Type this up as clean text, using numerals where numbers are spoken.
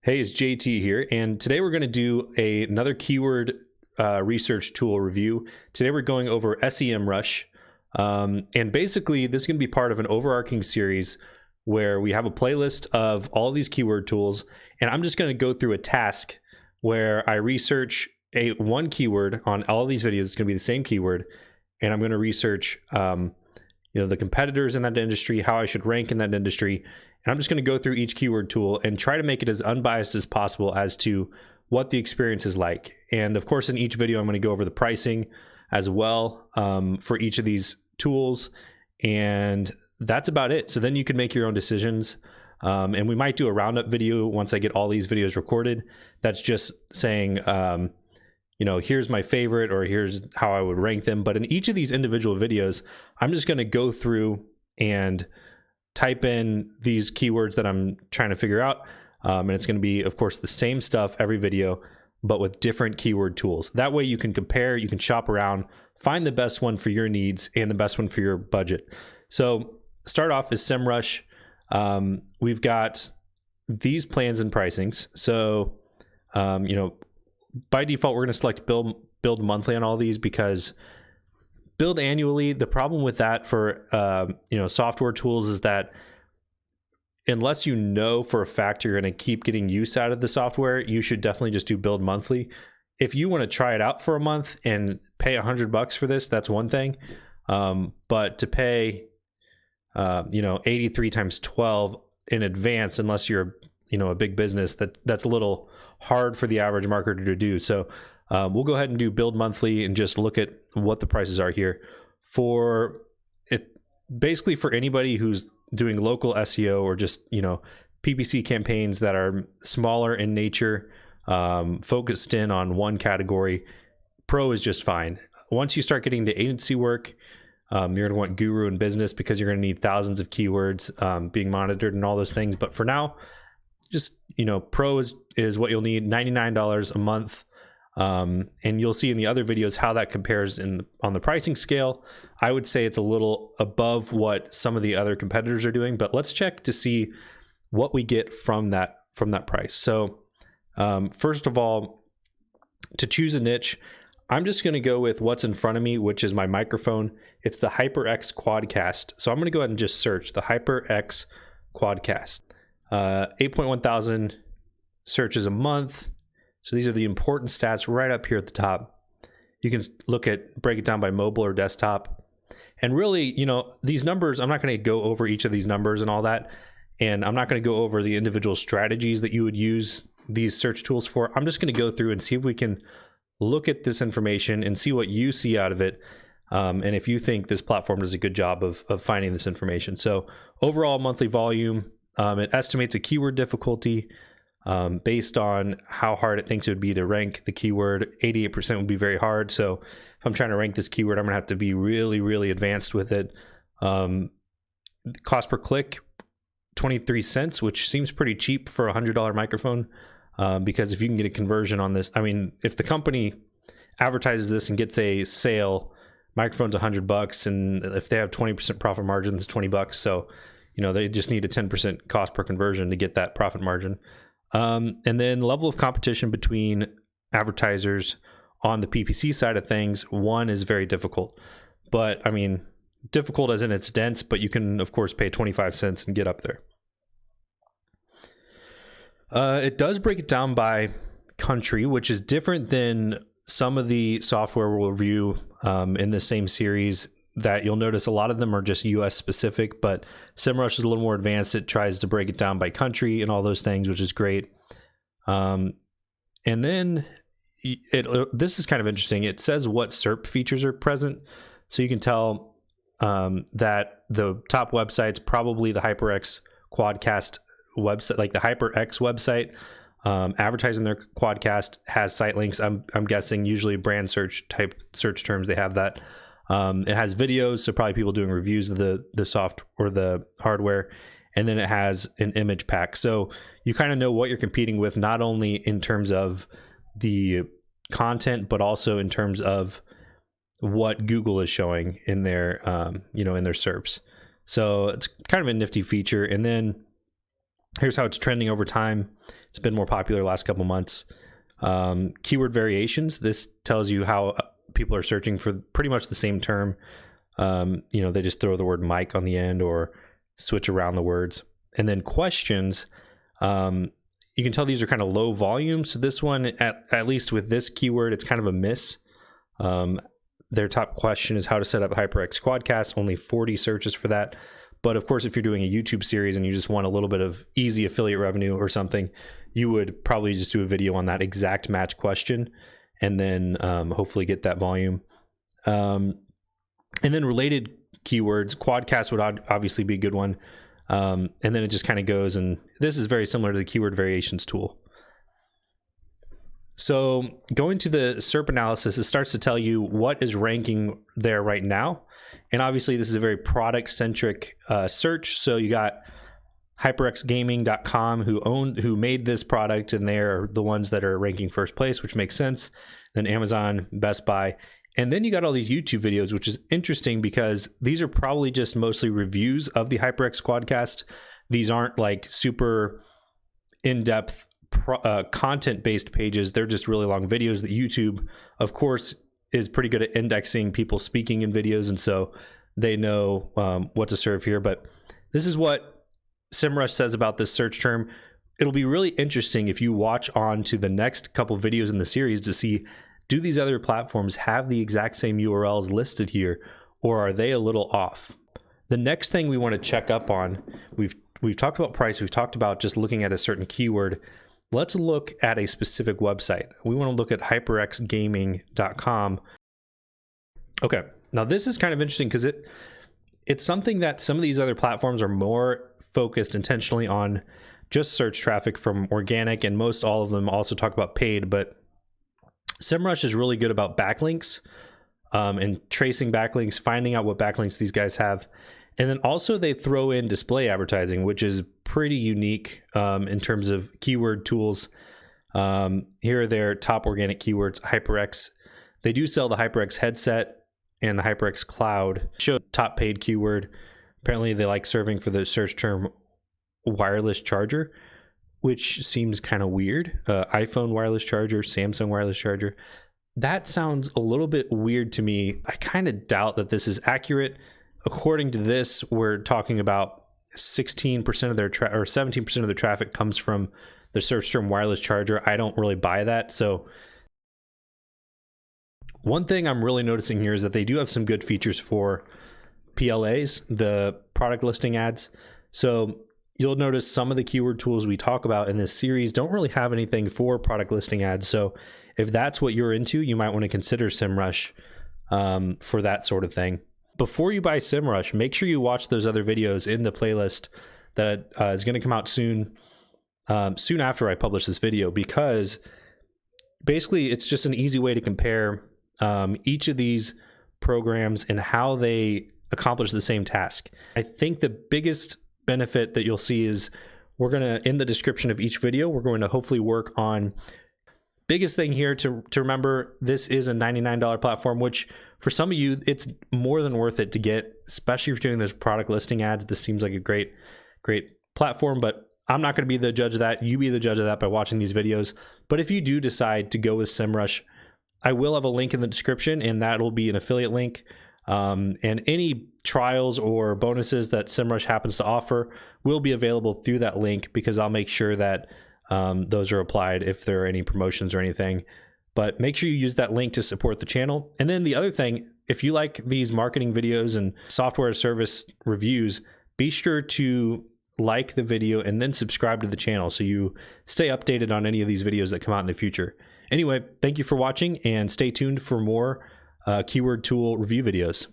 Hey, it's JT here, and today we're going to do another keyword research tool review. Today we're going over SEMRush, and basically this is going to be part of an overarching series where we have a playlist of all these keyword tools, and I'm just going to go through a task where I research one keyword on all of these videos. It's going to be the same keyword, and I'm going to research the competitors in that industry, how I should rank in that industry. And I'm just going to go through each keyword tool and try to make it as unbiased as possible as to what the experience is like. And of course, in each video, I'm going to go over the pricing as well for each of these tools. And that's about it. So then you can make your own decisions. And we might do a roundup video once I get all these videos recorded. That's just saying, here's my favorite, or here's how I would rank them. But in each of these individual videos, I'm just going to go through and type in these keywords that I'm trying to figure out. And it's going to be, of course, the same stuff every video, but with different keyword tools. That way you can compare, you can shop around, find the best one for your needs and the best one for your budget. So start off is SEMRush. We've got these plans and pricings. So, by default, we're going to select build monthly on all these, because build annually, the problem with that for software tools is that unless you know for a fact you're going to keep getting use out of the software, you should definitely just do build monthly. If you want to try it out for a month and pay $100 for this, that's one thing. But to pay 83 times 12 in advance, unless you're a big business, that's a little hard for the average marketer to do. So we'll go ahead and do build monthly and just look at what the prices are here for it. Basically, for anybody who's doing local SEO or just PPC campaigns that are smaller in nature, focused in on one category, Pro is just fine. Once you start getting to agency work, you're going to want Guru and Business, because you're going to need thousands of keywords being monitored and all those things. But for now, just Pro is what you'll need, $99 a month. And you'll see in the other videos how that compares on the pricing scale. I would say it's a little above what some of the other competitors are doing, but let's check to see what we get from that price. So first of all, to choose a niche, I'm just going to go with what's in front of me, which is my microphone. It's the HyperX Quadcast. So I'm going to go ahead and just search the HyperX Quadcast. 8.1 thousand searches a month. So these are the important stats right up here at the top. You can break it down by mobile or desktop. And really, these numbers, I'm not going to go over each of these numbers and all that. And I'm not going to go over the individual strategies that you would use these search tools for. I'm just going to go through and see if we can look at this information and see what you see out of it. And if you think this platform does a good job of finding this information. So overall monthly volume, it estimates a keyword difficulty based on how hard it thinks it would be to rank the keyword. 88% would be very hard. So if I'm trying to rank this keyword, I'm going to have to be really, really advanced with it. Cost per click, 23 cents, which seems pretty cheap for a $100 microphone. Because if you can get a conversion on this, if the company advertises this and gets a sale, microphone's $100, and if they have 20% profit margin, it's $20. So, they just need a 10% cost per conversion to get that profit margin. And then level of competition between advertisers on the PPC side of things. One is very difficult, but difficult as in it's dense, but you can of course pay 25 cents and get up there. It does break it down by country, which is different than some of the software we'll review in the same series. That you'll notice a lot of them are just US specific, but SEMRush is a little more advanced. It tries to break it down by country and all those things, which is great. And then this is kind of interesting. It says what SERP features are present. So you can tell that the top website's probably the HyperX Quadcast website, like the HyperX website. Advertising their Quadcast has site links. I'm guessing usually brand search type search terms, they have that. It has videos, so probably people doing reviews of the soft or the hardware, and then it has an image pack. So you kind of know what you're competing with, not only in terms of the content, but also in terms of what Google is showing in their, in their SERPs. So it's kind of a nifty feature. And then Here's how it's trending over time. It's been more popular the last couple months. Keyword variations. This tells you how people are searching for pretty much the same term. They just throw the word mic on the end or switch around the words. And then questions. You can tell these are kind of low volume. So this one, at least with this keyword, it's kind of a miss. Their top question is how to set up HyperX Quadcast. Only 40 searches for that. But of course, if you're doing a YouTube series and you just want a little bit of easy affiliate revenue or something, you would probably just do a video on that exact match question and then hopefully get that volume. And then related keywords, Quadcast would obviously be a good one. And then it just kind of goes, and this is very similar to the keyword variations tool. So going to the SERP analysis, it starts to tell you what is ranking there right now. And obviously this is a very product-centric search. So you got HyperXGaming.com who made this product, and they're the ones that are ranking first place, which makes sense. Then Amazon, Best Buy. And then you got all these YouTube videos, which is interesting because these are probably just mostly reviews of the HyperX Quadcast. These aren't like super in-depth content-based pages. They're just really long videos that YouTube, of course, is pretty good at indexing people speaking in videos, and so they know what to serve here. But this is what SEMRush says about this search term. It'll be really interesting if you watch on to the next couple videos in the series to see, do these other platforms have the exact same URLs listed here, or are they a little off? The next thing we want to check up on, we've talked about price, we've talked about just looking at a certain keyword. Let's look at a specific website. We want to look at HyperXGaming.com. Okay, now this is kind of interesting because it's something that some of these other platforms are more focused intentionally on just search traffic from organic, and most all of them also talk about paid, but SEMRush is really good about backlinks and tracing backlinks, finding out what backlinks these guys have. And then also they throw in display advertising, which is pretty unique in terms of keyword tools. Here are their top organic keywords, HyperX. They do sell the HyperX headset and the HyperX Cloud. Show top paid keyword. Apparently they like serving for the search term wireless charger, which seems kind of weird. iPhone wireless charger, Samsung wireless charger. That sounds a little bit weird to me. I kind of doubt that this is accurate. According to this, we're talking about 16% of their or 17% of their traffic comes from the search term wireless charger. I don't really buy that. So one thing I'm really noticing here is that they do have some good features for PLAs, the product listing ads. So you'll notice some of the keyword tools we talk about in this series don't really have anything for product listing ads. So if that's what you're into, you might want to consider SEMRush for that sort of thing. Before you buy SEMRush, make sure you watch those other videos in the playlist that is going to come out soon after I publish this video, because basically it's just an easy way to compare each of these programs and how they accomplish the same task. I think the biggest benefit that you'll see is we're going to, in the description of each video, we're going to hopefully work on, biggest thing here to remember, this is a $99 platform, which for some of you, it's more than worth it to get, especially if you're doing those product listing ads. This seems like a great platform, but I'm not going to be the judge of that. You be the judge of that by watching these videos. But if you do decide to go with SEMRush, I will have a link in the description, and that will be an affiliate link. And any trials or bonuses that SEMRush happens to offer will be available through that link, because I'll make sure that those are applied if there are any promotions or anything. But make sure you use that link to support the channel. And then the other thing, if you like these marketing videos and software service reviews, be sure to like the video and then subscribe to the channel so you stay updated on any of these videos that come out in the future. Anyway, thank you for watching, and stay tuned for more keyword tool review videos.